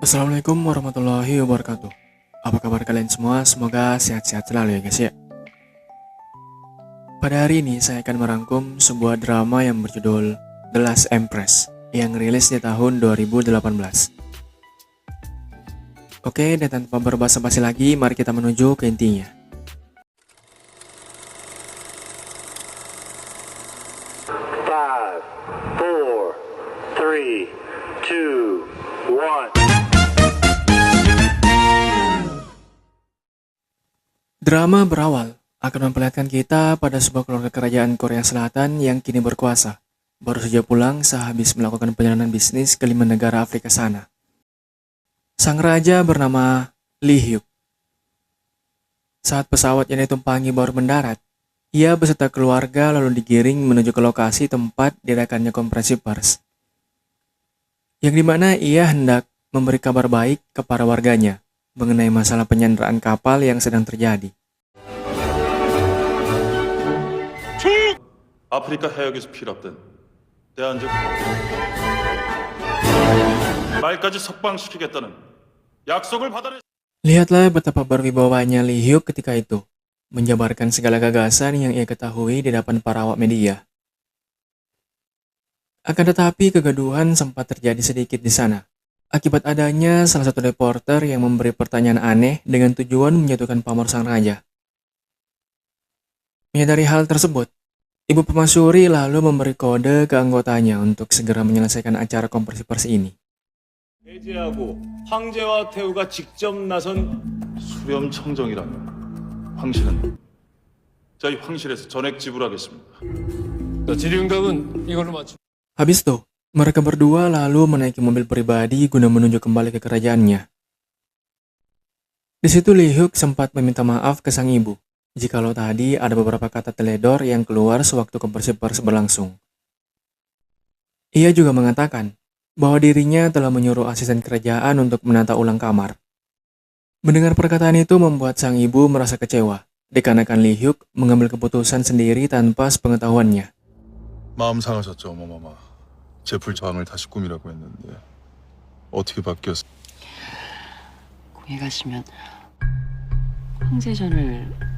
Assalamualaikum warahmatullahi wabarakatuh. Apa kabar kalian semua? Semoga sehat-sehat selalu ya guys ya. Pada hari ini saya akan merangkum sebuah drama yang berjudul The Last Empress yang rilis di tahun 2018. Oke, dan tanpa berbasa-basi lagi, mari kita menuju ke intinya. Five, four, three, two, one. Drama berawal akan memperlihatkan kita pada sebuah keluarga kerajaan Korea Selatan yang kini berkuasa. Baru saja pulang sehabis melakukan perjalanan bisnis ke 5 negara Afrika sana. Sang raja bernama Lee Hyuk. Saat pesawat yang ditumpangi baru mendarat, ia beserta keluarga lalu digiring menuju ke lokasi tempat diadakannya konferensi pers. Yang dimana ia hendak memberi kabar baik kepada warganya mengenai masalah penyanderaan kapal yang sedang terjadi. 아프리카 해역에서 피랍된 대한적 말까지 석방시키겠다는 약속을 받아내. Lihatlah betapa berwibawanya Lee Hyuk ketika itu, menjabarkan segala gagasan yang ia ketahui di depan para awak media. Akan tetapi kegaduhan sempat terjadi sedikit di sana, akibat adanya salah satu reporter yang memberi pertanyaan aneh dengan tujuan menjatuhkan pamor sang raja. Menyadari hal tersebut, Ibu Permaisuri lalu memberi kode ke anggotanya untuk segera menyelesaikan acara konferensi pers ini. 배제하고 황제와 태후가 직접 나선 수렴 청정이라면 황실은 저희 황실에서 전액 지불하겠습니다. 지리응답은 이걸로 맞추. Habis itu, mereka berdua lalu menaiki mobil pribadi guna menuju kembali ke kerajaannya. Di situ Lee Hyuk sempat meminta maaf ke sang ibu, jikalau tadi ada beberapa kata teledor yang keluar sewaktu konferensi pers berlangsung. Ia juga mengatakan bahwa dirinya telah menyuruh asisten kerajaan untuk menata ulang kamar. Mendengar perkataan itu membuat sang ibu merasa kecewa, dikarenakan Lee Hyuk mengambil keputusan sendiri tanpa sepengetahuannya. 마음 상하셨죠, 어머마마. 제 불장을 다시 꾸미라고 했는데 어떻게 바뀌었어요? 공에 가시면 황제전을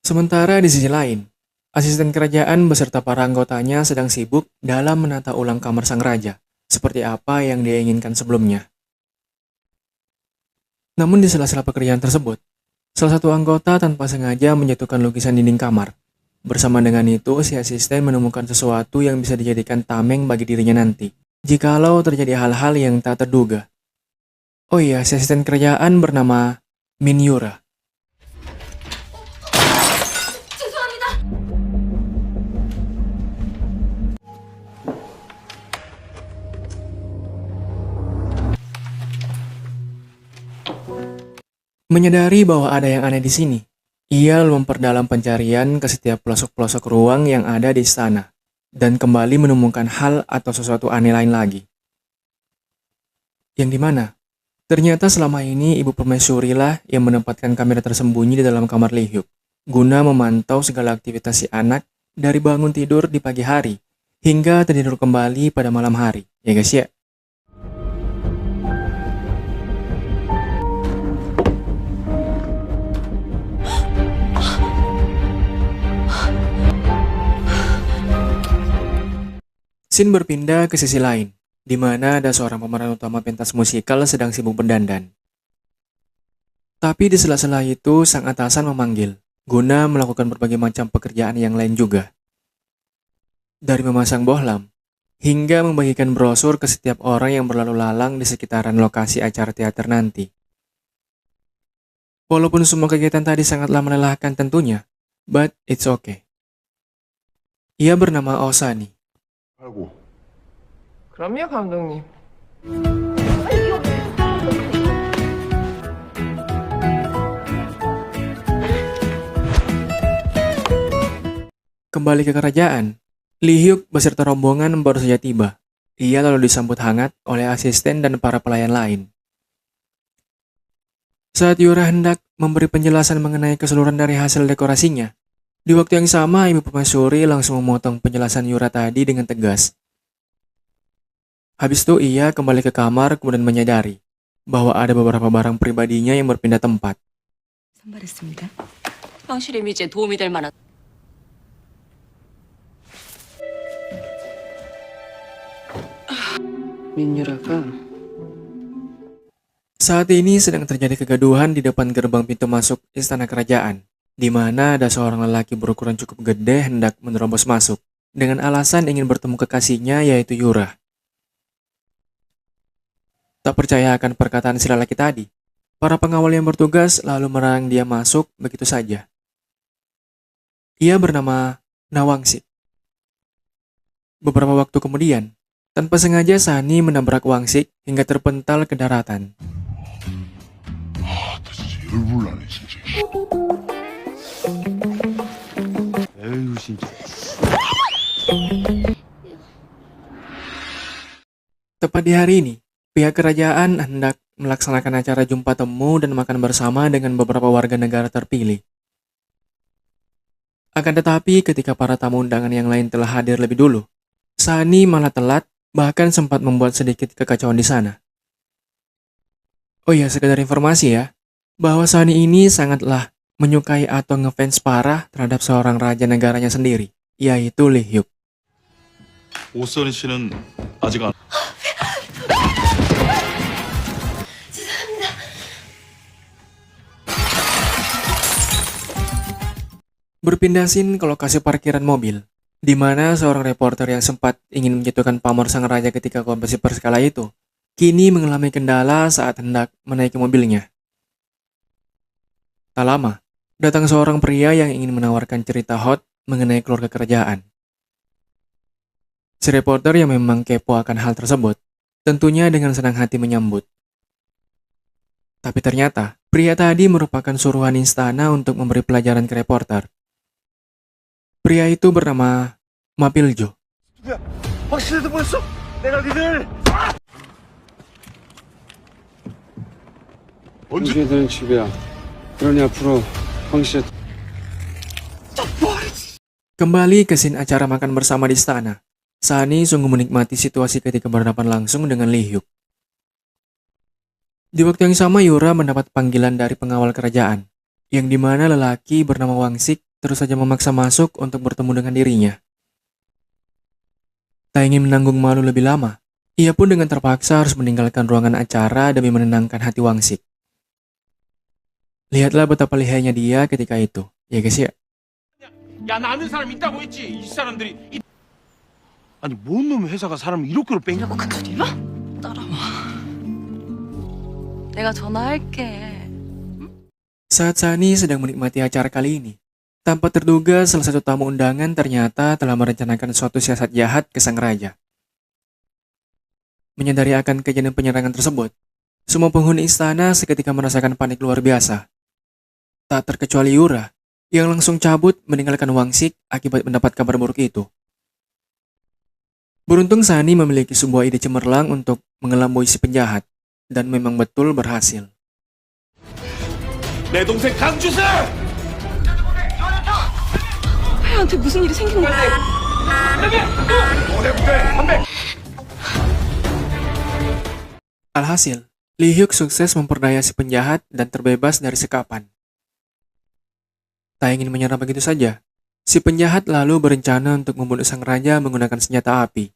Sementara di sisi lain, asisten kerajaan beserta para anggotanya sedang sibuk dalam menata ulang kamar sang raja, seperti apa yang dia inginkan sebelumnya. Namun di sela-sela pekerjaan tersebut, salah satu anggota tanpa sengaja menjatuhkan lukisan dinding kamar. Bersama dengan itu, si asisten menemukan sesuatu yang bisa dijadikan tameng bagi dirinya nanti, jikalau terjadi hal-hal yang tak terduga. Oh iya, si asisten kerajaan bernama Min Yura. Menyadari bahwa ada yang aneh di sini, ia memperdalam pencarian ke setiap pelosok-pelosok ruang yang ada di istana, dan kembali menemukan hal atau sesuatu aneh lain lagi. Yang dimana, ternyata selama ini Ibu Permaisuri lah yang menempatkan kamera tersembunyi di dalam kamar Lee Hyuk, guna memantau segala aktivitas si anak dari bangun tidur di pagi hari, hingga tertidur kembali pada malam hari, ya guys ya. Scene berpindah ke sisi lain, di mana ada seorang pemeran utama pentas musikal sedang sibuk berdandan. Tapi di sela-sela itu, sang atasan memanggil, guna melakukan berbagai macam pekerjaan yang lain juga. Dari memasang bohlam, hingga membagikan brosur ke setiap orang yang berlalu lalang di sekitaran lokasi acara teater nanti. Walaupun semua kegiatan tadi sangatlah melelahkan tentunya, but it's okay. Ia bernama Osani. 하고 그럼요, 감독님. Kembali ke kerajaan, Lee Hyuk beserta rombongan baru saja tiba. Ia lalu disambut hangat oleh asisten dan para pelayan lain. Saat Yura hendak memberi penjelasan mengenai keseluruhan dari hasil dekorasinya, di waktu yang sama Ibu Permaisuri langsung memotong penjelasan Yura tadi dengan tegas. Habis itu ia kembali ke kamar kemudian menyadari bahwa ada beberapa barang pribadinya yang berpindah tempat. 선발했습니다. 황실의 미지에 도움이 될 만한. 민유라가 Saat ini sedang terjadi kegaduhan di depan gerbang pintu masuk istana kerajaan, di mana ada seorang lelaki berukuran cukup gede hendak menerobos masuk, dengan alasan ingin bertemu kekasihnya yaitu Yura. Tak percaya akan perkataan si lelaki tadi, para pengawal yang bertugas lalu melarang dia masuk begitu saja. Ia bernama Nawangsik. Beberapa waktu kemudian, tanpa sengaja Sani menabrak Wangsik hingga terpental ke daratan. 열불나네 진짜. 에휴 진짜. Tepat di hari ini, pihak kerajaan hendak melaksanakan acara jumpa temu dan makan bersama dengan beberapa warga negara terpilih. Akan tetapi ketika para tamu undangan yang lain telah hadir lebih dulu, Sani malah telat, bahkan sempat membuat sedikit kekacauan di sana. Oh ya, sekedar informasi ya, bahwa Sani ini sangatlah menyukai atau ngefans parah terhadap seorang raja negaranya sendiri, yaitu Lee Hyuk. 오선희 씨는 아직 안. Berpindah scene ke lokasi parkiran mobil, di mana seorang reporter yang sempat ingin menjatuhkan pamor sang raja ketika kompetisi perskala itu, kini mengalami kendala saat hendak menaiki mobilnya. Tak lama, datang seorang pria yang ingin menawarkan cerita hot mengenai keluarga kerajaan. Si reporter yang memang kepo akan hal tersebut, tentunya dengan senang hati menyambut. Tapi ternyata, pria tadi merupakan suruhan istana untuk memberi pelajaran ke reporter. Pria itu bernama Mapiljo. 확실히 보였어? 내가 니들 황제들은 집이야. 그러니 앞으로 황실 Kembali ke scene acara makan bersama di istana. Sani sungguh menikmati situasi ketika berhadapan langsung dengan Lee Hyuk. Di waktu yang sama Yura mendapat panggilan dari pengawal kerajaan, yang dimana lelaki bernama Wangsik terus saja memaksa masuk untuk bertemu dengan dirinya. Tak ingin menanggung malu lebih lama, ia pun dengan terpaksa harus meninggalkan ruangan acara demi menenangkan hati Wangsik. Lihatlah betapa lihainya dia ketika itu, ya guys ya. 야, 나 아는 사람 있다고 했지. 이 사람들이 아니 뭔 놈의 회사가 사람을 이렇게로 뺑겨? 그리마? 따라와. 내가 전화할게. Saat Sani sedang menikmati acara kali ini, tanpa terduga salah satu tamu undangan ternyata telah merencanakan suatu siasat jahat ke sang raja. Menyadari akan kejadian penyerangan tersebut, semua penghuni istana seketika merasakan panik luar biasa. Tak terkecuali Yura, yang langsung cabut meninggalkan Wangsik akibat mendapat kabar buruk itu. Beruntung Sani memiliki sebuah ide cemerlang untuk mengelabui si penjahat, dan memang betul berhasil. 내 동생 강주승! 회한테 무슨 일이 생긴 거야? Alhasil, Lee Hyuk sukses memperdaya si penjahat dan terbebas dari sekapan. Tak ingin menyerah begitu saja, si penjahat lalu berencana untuk membunuh sang raja menggunakan senjata api.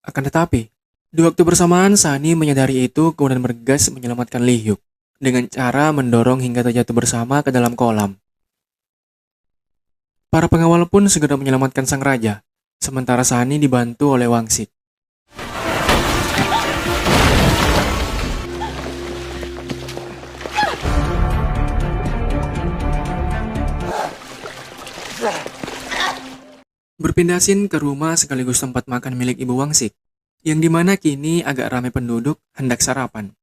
Akan tetapi, di waktu bersamaan Sani menyadari itu kemudian bergegas menyelamatkan Lee Hyuk dengan cara mendorong hingga terjatuh bersama ke dalam kolam. Para pengawal pun segera menyelamatkan sang raja, sementara Sani dibantu oleh Wangsik. Berpindah scene ke rumah sekaligus tempat makan milik Ibu Wangsik, yang dimana kini agak ramai penduduk hendak sarapan.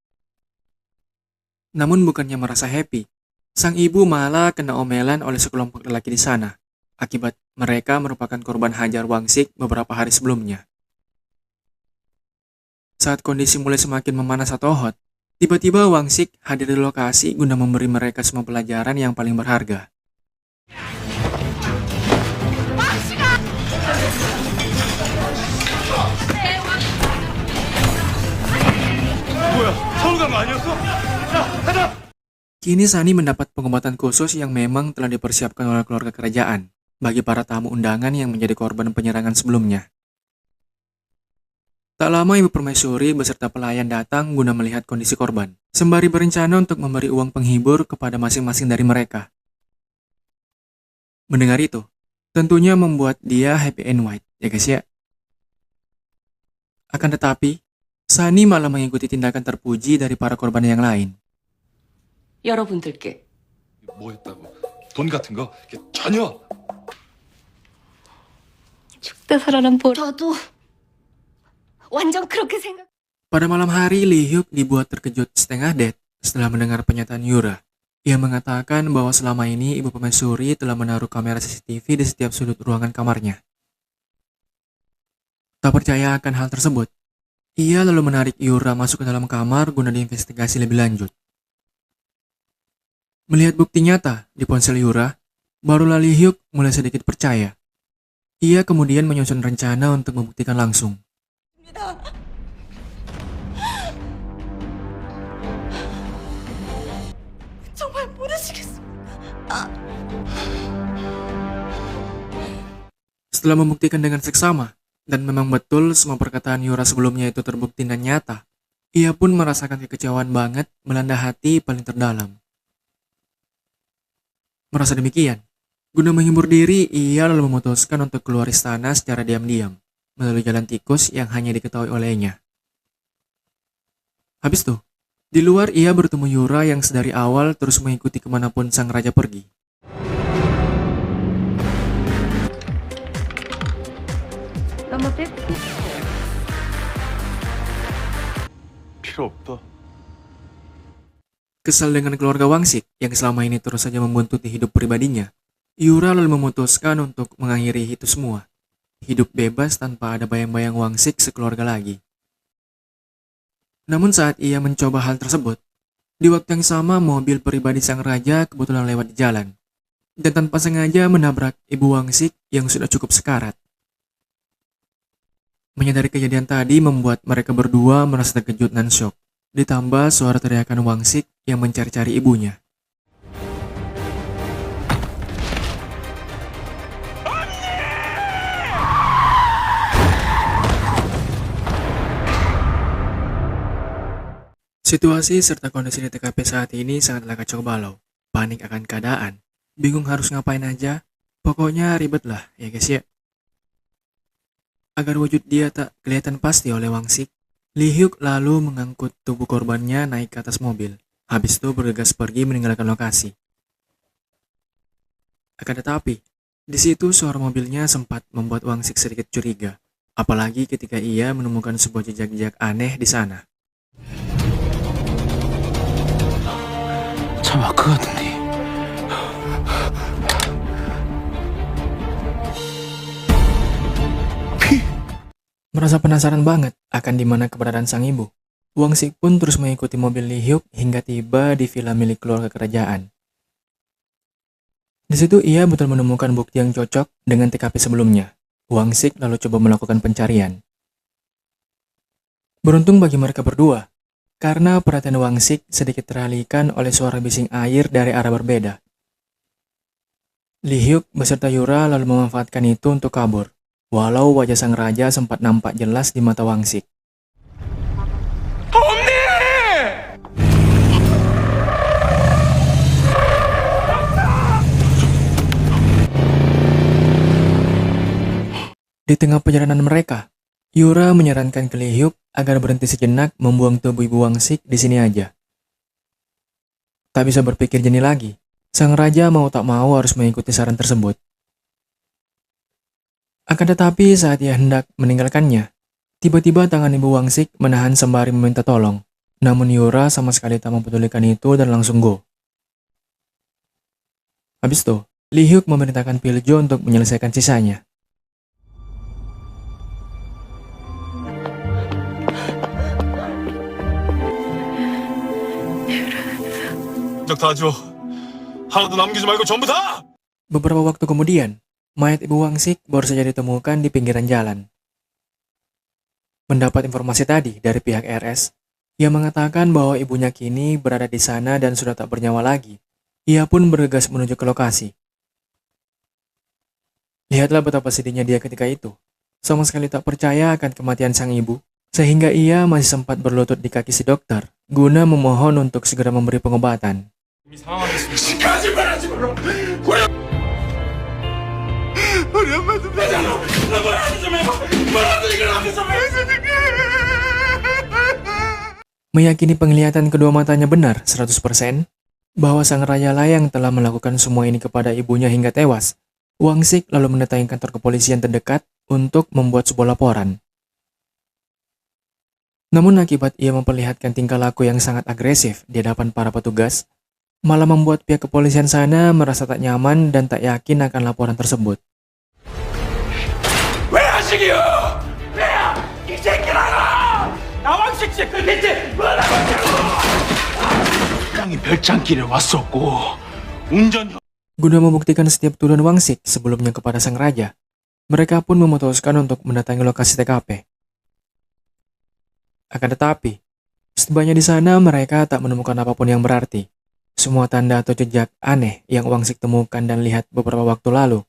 Namun bukannya merasa happy, sang ibu malah kena omelan oleh sekelompok lelaki di sana, akibat mereka merupakan korban hajar Wangsik beberapa hari sebelumnya. Saat kondisi mulai semakin memanas atau hot, tiba-tiba Wangsik hadir di lokasi guna memberi mereka semua pelajaran yang paling berharga. 뭐야? 서울 간 거 아니었어? 자, 가자! Kini Sani mendapat pengobatan khusus yang memang telah dipersiapkan oleh keluarga kerajaan bagi para tamu undangan yang menjadi korban penyerangan sebelumnya. Tak lama Ibu Permaisuri beserta pelayan datang guna melihat kondisi korban, sembari berencana untuk memberi uang penghibur kepada masing-masing dari mereka. Mendengar itu, tentunya membuat dia happy and white, ya guys ya. Akan tetapi, Sani malah mengikuti tindakan terpuji dari para korban yang lain. 여러분들께 뭐 했다고? 돈 같은 거? 전혀. 죽다살아난 보 저도 완전 그렇게 생각. Pada malam hari, Lee Hyuk dibuat terkejut setengah dead setelah mendengar pernyataan Yura. Ia mengatakan bahwa selama ini Ibu Permaisuri telah menaruh kamera CCTV di setiap sudut ruangan kamarnya. Tak percaya akan hal tersebut, ia lalu menarik Yura masuk ke dalam kamar guna diinvestigasi lebih lanjut. Melihat bukti nyata di ponsel Yura, barulah Lee Hyuk mulai sedikit percaya. Ia kemudian menyusun rencana untuk membuktikan langsung. 정말 모르시겠습니까? Setelah membuktikan dengan seksama, dan memang betul semua perkataan Yura sebelumnya itu terbukti dan nyata, ia pun merasakan kekecewaan banget melanda hati paling terdalam. Merasa demikian, guna menghibur diri, ia lalu memutuskan untuk keluar istana secara diam-diam, melalui jalan tikus yang hanya diketahui olehnya. Habis itu, di luar ia bertemu Yura yang sedari awal terus mengikuti kemanapun sang raja pergi. 필요 없다. Kesal dengan keluarga Wangsik yang selama ini terus saja membuntuti hidup pribadinya, Yura lalu memutuskan untuk mengakhiri itu semua. Hidup bebas tanpa ada bayang-bayang Wangsik sekeluarga lagi. Namun saat ia mencoba hal tersebut, di waktu yang sama mobil pribadi sang raja kebetulan lewat di jalan, dan tanpa sengaja menabrak ibu Wangsik yang sudah cukup sekarat. Menyadari kejadian tadi membuat mereka berdua merasa terkejut dan syok. Ditambah suara teriakan Wangsik yang mencari-cari ibunya. Situasi serta kondisi di TKP saat ini sangatlah kacau balau. Panik akan keadaan, bingung harus ngapain aja, pokoknya ribet lah ya guys ya. Agar wujud dia tak kelihatan pasti oleh Wangsik, Lee Hyuk lalu mengangkut tubuh korbannya naik ke atas mobil. Habis itu bergegas pergi meninggalkan lokasi. Akan tetapi, di situ suara mobilnya sempat membuat Wangsik sedikit curiga. Apalagi ketika ia menemukan sebuah jejak-jejak aneh di sana. 차 마크 같은데. Merasa penasaran banget akan di mana keberadaan sang ibu, Wangsik pun terus mengikuti mobil Lee Hyuk hingga tiba di villa milik keluarga kerajaan. Di situ ia betul menemukan bukti yang cocok dengan TKP sebelumnya. Wangsik lalu coba melakukan pencarian. Beruntung bagi mereka berdua, karena perhatian Wangsik sedikit teralihkan oleh suara bising air dari arah berbeda. Lee Hyuk beserta Yura lalu memanfaatkan itu untuk kabur. Walau wajah sang raja sempat nampak jelas di mata Wangsik. Di tengah perjalanan mereka, Yura menyarankan ke Lee Hyuk agar berhenti sejenak membuang tubuh ibu Wangsik di sini aja. Tak bisa berpikir jernih lagi, sang raja mau tak mau harus mengikuti saran tersebut. Akan tetapi saat ia hendak meninggalkannya, tiba-tiba tangan ibu Wangsik menahan sembari meminta tolong. Namun Yura sama sekali tak mempedulikan itu dan langsung go. Habis itu, Lee Hyuk memerintahkan Piljo untuk menyelesaikan sisanya. 다 줘. 하나도 남기지 말고 전부 다! Beberapa waktu kemudian, mayat ibu Wangsik baru saja ditemukan di pinggiran jalan. Mendapat informasi tadi dari pihak RS, Ia mengatakan bahwa ibunya kini berada di sana dan sudah tak bernyawa lagi. Ia pun bergegas menuju ke lokasi. Lihatlah betapa sedihnya dia ketika itu. Sama sekali tak percaya akan kematian sang ibu, sehingga ia masih sempat berlutut di kaki si dokter, guna memohon untuk segera memberi pengobatan. Meyakini penglihatan kedua matanya benar 100%, bahwa sang raja lah yang telah melakukan semua ini kepada ibunya hingga tewas, Wang Sik lalu mendatangi kantor kepolisian terdekat untuk membuat sebuah laporan. Namun akibat ia memperlihatkan tingkah laku yang sangat agresif di hadapan para petugas, malah membuat pihak kepolisian sana merasa tak nyaman dan tak yakin akan laporan tersebut. 왜 하시기요? 왜야? 이 새끼라라! 나왕식 새끼 대체 뭐라고 하냐고! 땅이 별장길에 왔었고 운전 Guna membuktikan setiap tuduhan Wang Sik sebelumnya kepada sang raja, mereka pun memutuskan untuk mendatangi lokasi TKP. Akan tetapi, setibanya di sana mereka tak menemukan apapun yang berarti. Semua tanda atau jejak aneh yang Wang Sik temukan dan lihat beberapa waktu lalu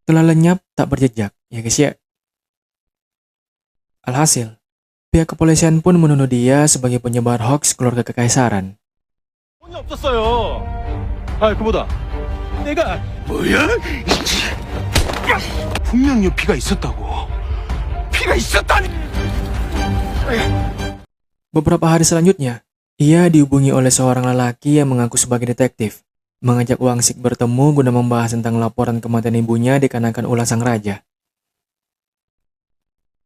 telah lenyap tak berjejak, ya guys ya. Alhasil, pihak kepolisian pun menuduh dia sebagai penyebar hoaks keluarga kekaisaran. 돈이 없었어요. 아 그보다 내가 뭐야? 분명히 피가 있었다고. 피가 있었다니. Beberapa hari selanjutnya, ia dihubungi oleh seorang lelaki yang mengaku sebagai detektif, mengajak Wang Sik bertemu guna membahas tentang laporan kematian ibunya dikarenakan ulah sang raja.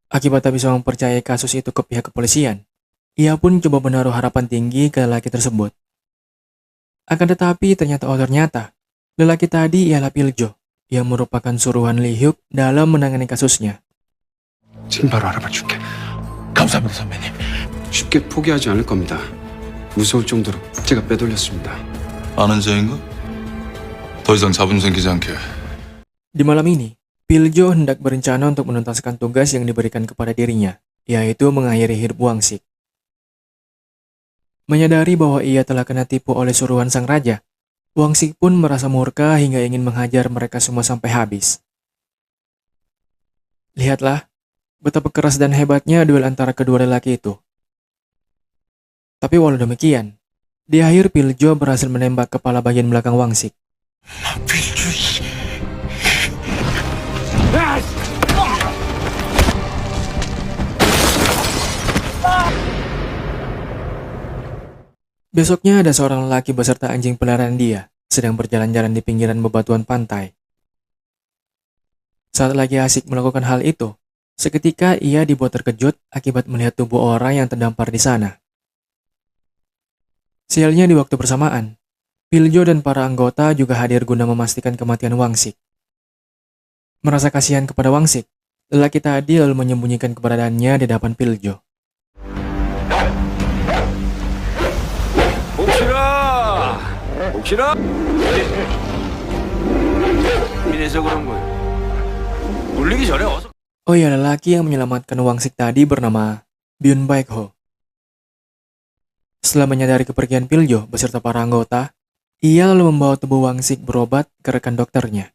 Akibat tak bisa mempercayai kasus itu ke pihak kepolisian, ia pun coba menaruh harapan tinggi ke lelaki tersebut. Akan tetapi ternyata lelaki tadi ialah Piljo, yang merupakan suruhan Lee Hyuk dalam menangani kasusnya. 지금 바로 알아봐 줄게. 감사합니다 선배님. 쉽게 포기하지 않을 겁니다. 무서울 정도로 제가 빼돌렸습니다. 아는 죄인가? 더 이상 자본 생기지 않게. Di malam ini, Piljo hendak berencana untuk menuntaskan tugas yang diberikan kepada dirinya, yaitu mengakhiri hidup Wang Sik. Menyadari bahwa ia telah kena tipu oleh suruhan sang raja, Wang Sik pun merasa murka hingga ingin menghajar mereka semua sampai habis. Lihatlah, betapa keras dan hebatnya duel antara kedua lelaki itu. Tapi walau demikian, di akhir Piljo berhasil menembak kepala bagian belakang Wang Sik. Besoknya ada seorang lelaki beserta anjing peliharaan dia sedang berjalan-jalan di pinggiran bebatuan pantai. Saat lagi asik melakukan hal itu, seketika ia dibuat terkejut akibat melihat tubuh orang yang terdampar di sana. Sialnya di waktu bersamaan, Piljo dan para anggota juga hadir guna memastikan kematian Wang Sik. Merasa kasihan kepada Wang Sik, lelaki tadi lalu menyembunyikan keberadaannya di depan Piljo. 혹시나 이래서 그런 거예요. 물리기 전에 어서. Oh ya, lelaki yang menyelamatkan Wang Sik tadi bernama Byun Baek-ho. Setelah menyadari kepergian Piljo beserta para anggota, ia lalu membawa tubuh Wang Sik berobat ke rekan dokternya.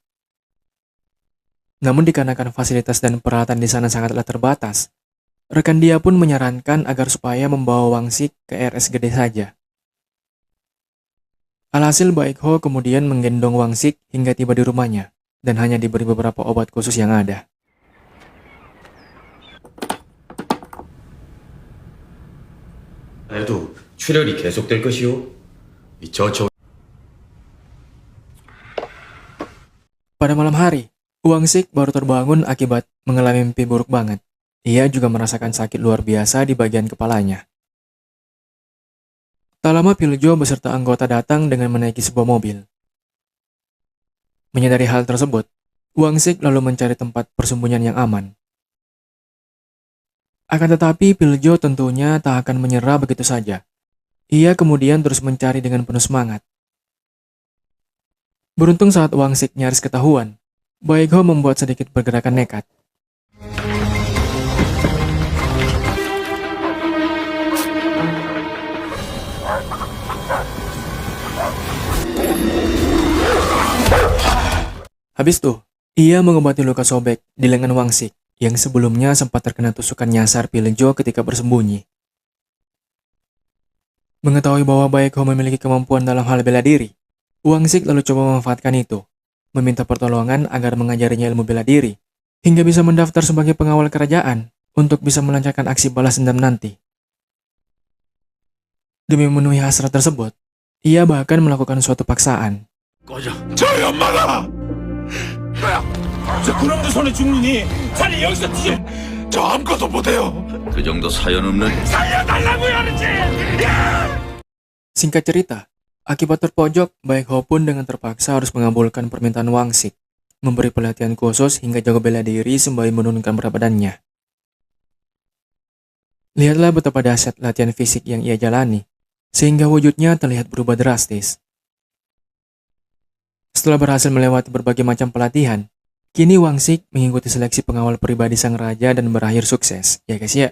Namun dikarenakan fasilitas dan peralatan di sana sangatlah terbatas, rekan dia pun menyarankan agar supaya membawa Wang Sik ke RSGD saja. Alhasil Baek-ho kemudian menggendong Wang Sik hingga tiba di rumahnya dan hanya diberi beberapa obat khusus yang ada. 해도 출혈이 계속될 것이오. Pada malam hari, Wang Sik baru terbangun akibat mengalami mimpi buruk banget. Ia juga merasakan sakit luar biasa di bagian kepalanya. Tak lama Piljo beserta anggota datang dengan menaiki sebuah mobil. Menyadari hal tersebut, Wang Sik lalu mencari tempat persembunyian yang aman. Akan tetapi Piljo tentunya tak akan menyerah begitu saja. Ia kemudian terus mencari dengan penuh semangat. Beruntung saat Wang Sik nyaris ketahuan, Baek-ho membuat sedikit pergerakan nekat. Habis tuh, ia mengobati luka sobek di lengan Wangsik yang sebelumnya sempat terkena tusukan nyasar Pilejo ketika bersembunyi. Mengetahui bahwa Baekho memiliki kemampuan dalam hal bela diri, Wangsik lalu coba memanfaatkan itu, meminta pertolongan agar mengajarinya ilmu bela diri, hingga bisa mendaftar sebagai pengawal kerajaan untuk bisa melancarkan aksi balas dendam nanti. Demi memenuhi hasrat tersebut, ia bahkan melakukan suatu paksaan. 저희 엄마가 저 그놈들 손에 죽느니 자네 여기서 뒤져 저 아무것도 못해요 그 정도 사연 없는 살려달라고요 하는지 Singkat cerita, akibat terpojok, Baekho pun dengan terpaksa harus mengabulkan permintaan Wangsik, memberi pelatihan khusus hingga jago bela diri sembari menurunkan berat badannya. Lihatlah betapa dahsyat latihan fisik yang ia jalani, sehingga wujudnya terlihat berubah drastis. Setelah berhasil melewati berbagai macam pelatihan, kini Wangsik mengikuti seleksi pengawal pribadi sang raja dan berakhir sukses, ya guys ya.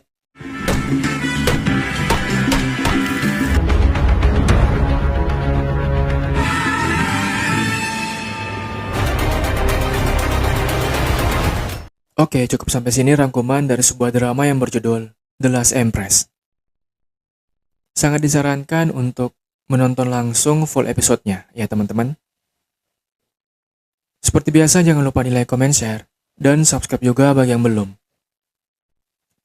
Oke, cukup sampai sini rangkuman dari sebuah drama yang berjudul The Last Empress. Sangat disarankan untuk menonton langsung full episodenya, ya teman-teman. Seperti biasa, jangan lupa di like, comment, share, dan subscribe juga bagi yang belum.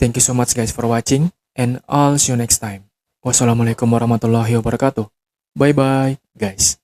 Thank you so much guys for watching, and I'll see you next time. Wassalamualaikum warahmatullahi wabarakatuh. Bye-bye, guys.